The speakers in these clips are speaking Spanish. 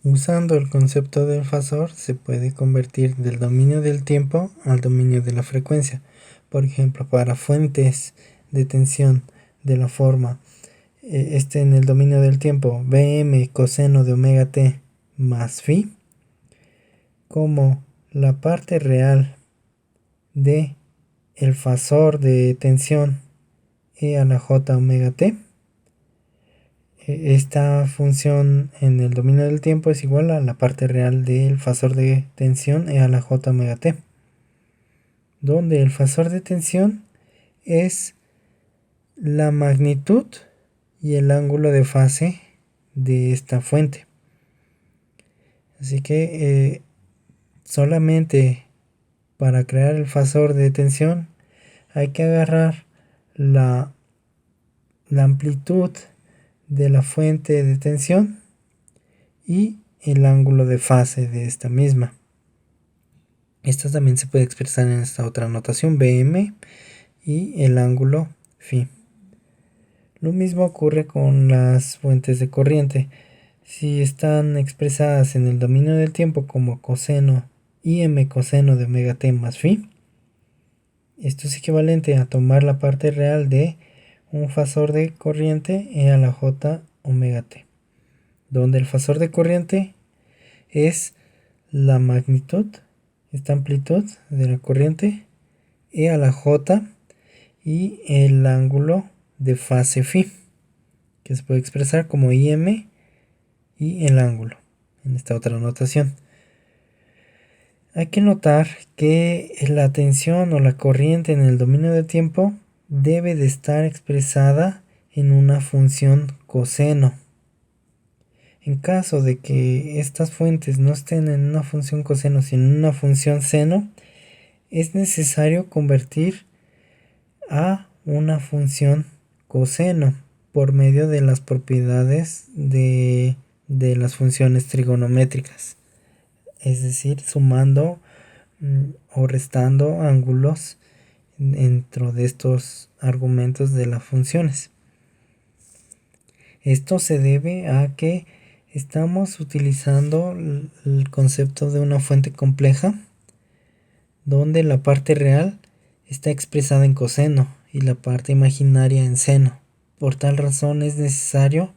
Usando el concepto del fasor se puede convertir del dominio del tiempo al dominio de la frecuencia. Por ejemplo, para fuentes de tensión de la forma en el dominio del tiempo Bm coseno de omega t más phi, como la parte real de el fasor de tensión e a la j omega t. Esta función en el dominio del tiempo es igual a la parte real del fasor de tensión e a la j omega t, donde el fasor de tensión es la magnitud y el ángulo de fase de esta fuente. Así que solamente para crear el fasor de tensión hay que agarrar la amplitud de la fuente de tensión y el ángulo de fase de esta misma. Esto también se puede expresar en esta otra notación, Bm y el ángulo phi. Lo mismo ocurre con las fuentes de corriente. Si están expresadas en el dominio del tiempo como coseno Im coseno de omega t más phi, esto es equivalente a tomar la parte real de un fasor de corriente e a la j omega t, donde el fasor de corriente es la magnitud, esta amplitud de la corriente, e a la j y el ángulo de fase phi, que se puede expresar como Im y el ángulo en esta otra notación. Hay que notar que la tensión o la corriente en el dominio del tiempo debe de estar expresada en una función coseno. En caso de que estas fuentes no estén en una función coseno sino en una función seno, es necesario convertir a una función coseno por medio de las propiedades de las funciones trigonométricas, es decir, sumando o restando ángulos dentro de estos argumentos de las funciones. Esto se debe a que estamos utilizando el concepto de una fuente compleja, donde la parte real está expresada en coseno y la parte imaginaria en seno. Por tal razón es necesario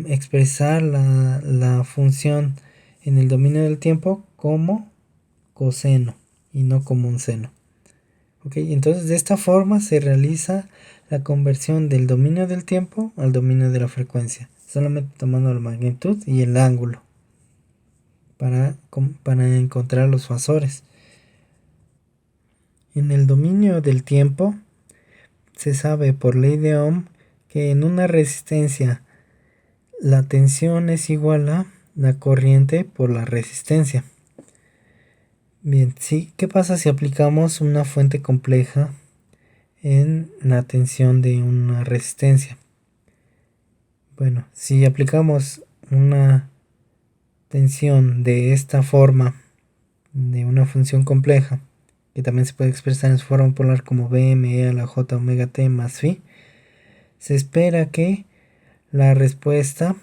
expresar la función en el dominio del tiempo como coseno y no como un seno. Entonces de esta forma se realiza la conversión del dominio del tiempo al dominio de la frecuencia, solamente tomando la magnitud y el ángulo para encontrar los fasores. En el dominio del tiempo se sabe por ley de Ohm que en una resistencia la tensión es igual a la corriente por la resistencia. Bien, sí, ¿qué pasa si aplicamos una fuente compleja en la tensión de una resistencia? Bueno, si aplicamos una tensión de esta forma, de una función compleja, que también se puede expresar en su forma polar como Bm a la j omega t más phi, se espera que la respuesta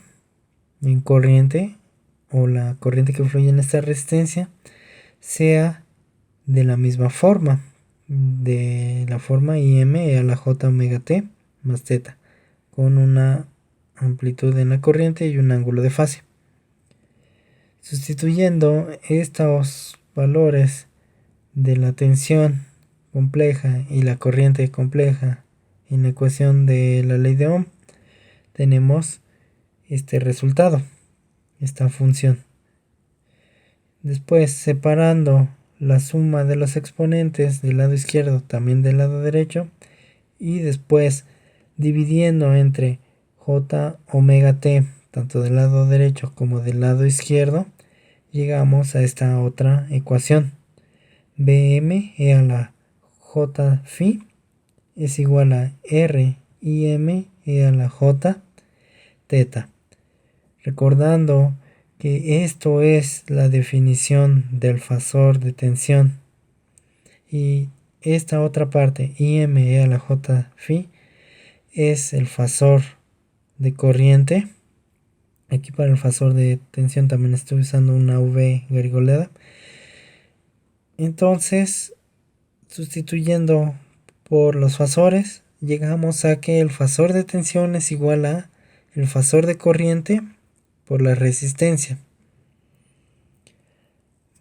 en corriente o la corriente que fluye en esta resistencia sea de la misma forma, de la forma Im a la j omega t más θ, con una amplitud en la corriente y un ángulo de fase. Sustituyendo estos valores de la tensión compleja y la corriente compleja en la ecuación de la ley de Ohm, tenemos este resultado, esta función. Después, separando la suma de los exponentes del lado izquierdo, también del lado derecho, y después dividiendo entre j omega t, tanto del lado derecho como del lado izquierdo, llegamos a esta otra ecuación. Bm e a la j phi es igual a r im e a la j θ. Recordando que esto es la definición del fasor de tensión y esta otra parte Im e a la j phi es el fasor de corriente, Aquí para el fasor de tensión también estoy usando una V garigoleada. Entonces, sustituyendo por los fasores, llegamos a que el fasor de tensión es igual a el fasor de corriente por la resistencia.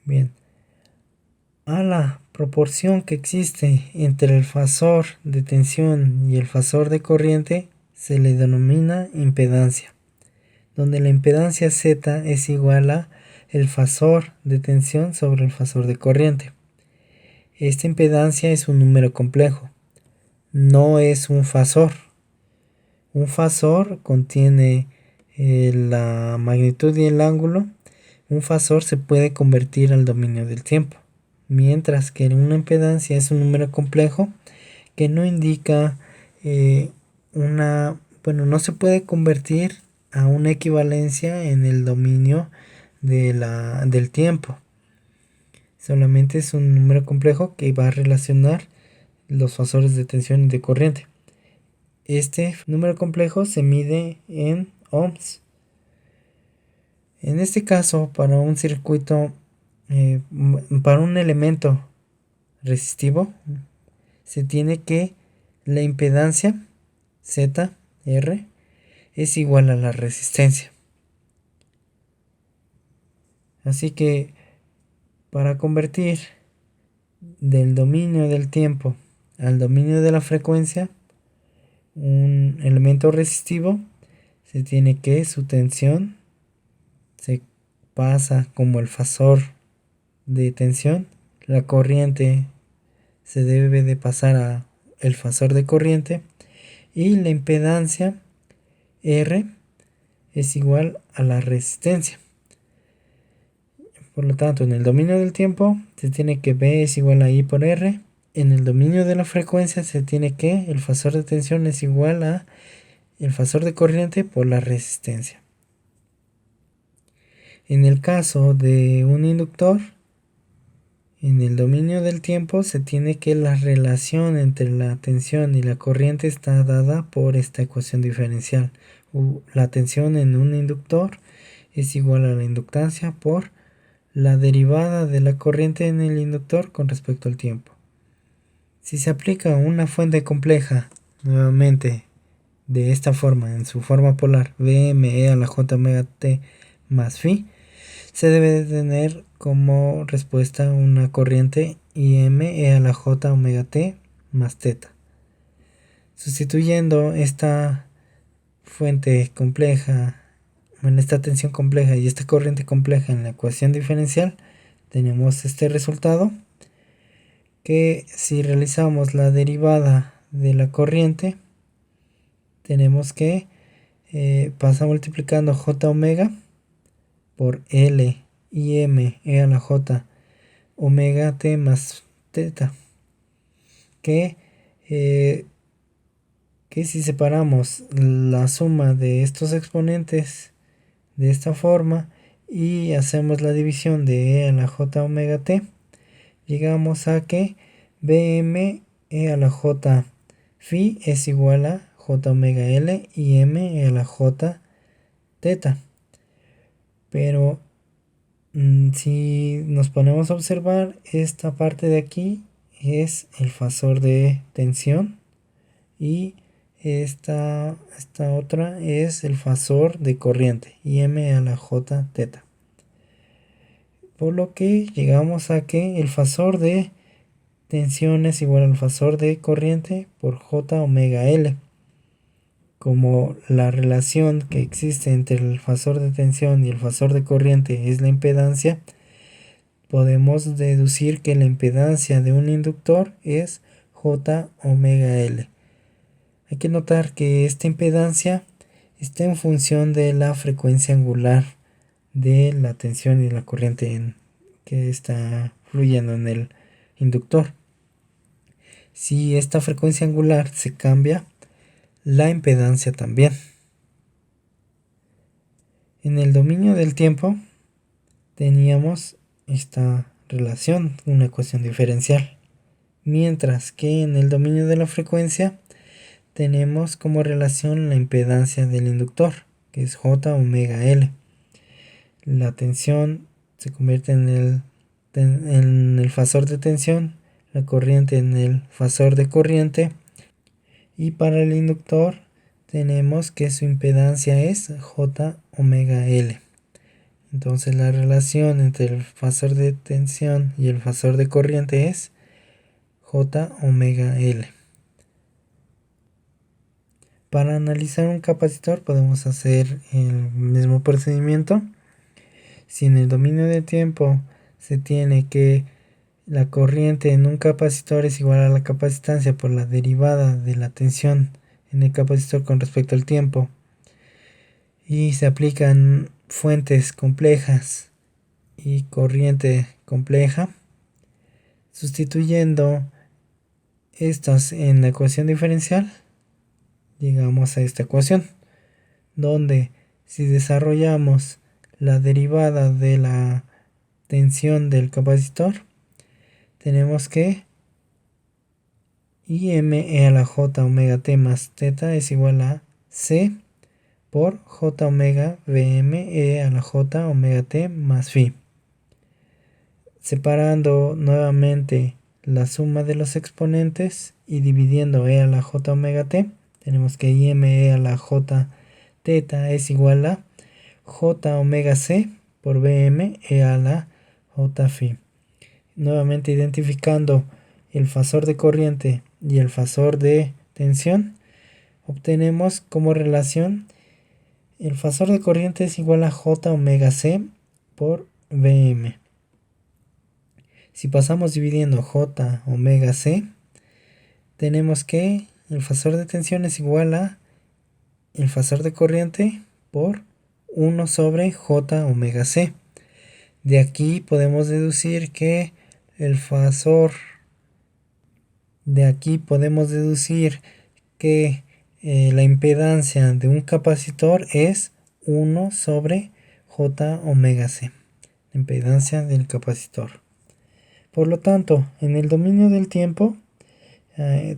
Bien, a la proporción que existe entre el fasor de tensión y el fasor de corriente se le denomina impedancia, donde la impedancia Z es igual a el fasor de tensión sobre el fasor de corriente. Esta impedancia es un número complejo, no es un fasor. Un fasor contiene la magnitud y el ángulo. Un fasor se puede convertir al dominio del tiempo, mientras que una impedancia es un número complejo que no indica no se puede convertir a una equivalencia en el dominio del tiempo. Solamente es un número complejo que va a relacionar los fasores de tensión y de corriente. Este número complejo se mide en ohms. En este caso, para un circuito, para un elemento resistivo, se tiene que la impedancia Z, R, es igual a la resistencia. Así que para convertir del dominio del tiempo al dominio de la frecuencia, un elemento resistivo se tiene que su tensión se pasa como el fasor de tensión, la corriente se debe de pasar a el fasor de corriente y la impedancia R es igual a la resistencia. Por lo tanto, en el dominio del tiempo se tiene que B es igual a I por R. En el dominio de la frecuencia se tiene que el fasor de tensión es igual a el fasor de corriente por la resistencia. En el caso de un inductor, en el dominio del tiempo se tiene que la relación entre la tensión y la corriente está dada por esta ecuación diferencial. La tensión en un inductor es igual a la inductancia por la derivada de la corriente en el inductor con respecto al tiempo. Si se aplica una fuente compleja, nuevamente de esta forma, en su forma polar, Vm e a la j omega t más phi, se debe de tener como respuesta una corriente Im e a la j omega t más teta. Sustituyendo esta fuente compleja, esta tensión compleja y esta corriente compleja en la ecuación diferencial, tenemos este resultado que si realizamos la derivada de la corriente, tenemos que pasa multiplicando j omega por L Im e a la j omega t más teta, que si separamos la suma de estos exponentes de esta forma y hacemos la división de e a la j omega t, llegamos a que Bm e a la j phi es igual a j omega L y m e a la j teta. Pero si nos ponemos a observar, esta parte de aquí es el fasor de tensión y esta otra es el fasor de corriente, Im a la j teta. Por lo que llegamos a que el fasor de tensión es igual al fasor de corriente por j omega L. Como la relación que existe entre el fasor de tensión y el fasor de corriente es la impedancia, podemos deducir que la impedancia de un inductor es j omega L. Hay que notar que esta impedancia está en función de la frecuencia angular de la tensión y la corriente que está fluyendo en el inductor. Si esta frecuencia angular se cambia, la impedancia también. En el dominio del tiempo teníamos esta relación, una ecuación diferencial, mientras que en el dominio de la frecuencia tenemos como relación la impedancia del inductor. que es J omega L. La tensión se convierte en el fasor de tensión, la corriente en el fasor de corriente, y para el inductor tenemos que su impedancia es J omega L. Entonces la relación entre el fasor de tensión y el fasor de corriente es J omega L. Para analizar un capacitor podemos hacer el mismo procedimiento. Si en el dominio de tiempo se tiene que la corriente en un capacitor es igual a la capacitancia por la derivada de la tensión en el capacitor con respecto al tiempo, y se aplican fuentes complejas y corriente compleja, sustituyendo estas en la ecuación diferencial, llegamos a esta ecuación, donde si desarrollamos la derivada de la tensión del capacitor, tenemos que IME a la J omega T más teta es igual a C por J omega VME a la J omega T más phi. Separando nuevamente la suma de los exponentes y dividiendo E a la J omega T, tenemos que IME a la J teta es igual a J omega C por VM E a la J phi. Nuevamente identificando el fasor de corriente y el fasor de tensión, obtenemos como relación el fasor de corriente es igual a J omega C por VM. Si pasamos dividiendo J omega C, tenemos que el fasor de tensión es igual a el fasor de corriente por 1 sobre J omega C. De aquí podemos deducir que el fasor, la impedancia de un capacitor es 1 sobre J omega C, la impedancia del capacitor. Por lo tanto, en el dominio del tiempo,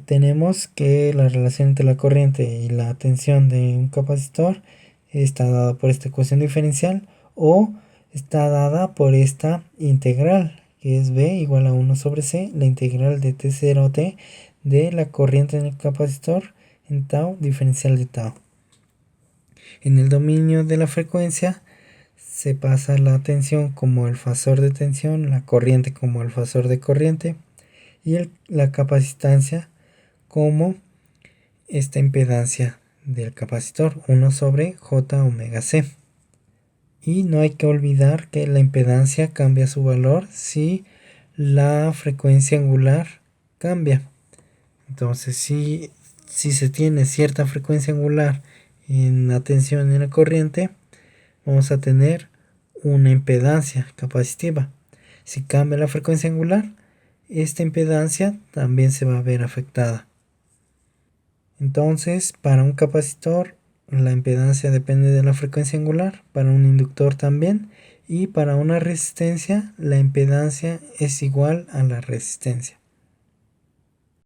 tenemos que la relación entre la corriente y la tensión de un capacitor está dada por esta ecuación diferencial o está dada por esta integral, que es B igual a 1 sobre C, la integral de T0T de la corriente en el capacitor en tau diferencial de tau. En el dominio de la frecuencia se pasa la tensión como el fasor de tensión, la corriente como el fasor de corriente y la capacitancia como esta impedancia del capacitor, 1 sobre J omega C. Y no hay que olvidar que la impedancia cambia su valor si la frecuencia angular cambia. Entonces si se tiene cierta frecuencia angular en la tensión y en la corriente, vamos a tener una impedancia capacitiva. Si cambia la frecuencia angular, esta impedancia también se va a ver afectada. Entonces, para un capacitor, la impedancia depende de la frecuencia angular, para un inductor también, y para una resistencia, la impedancia es igual a la resistencia.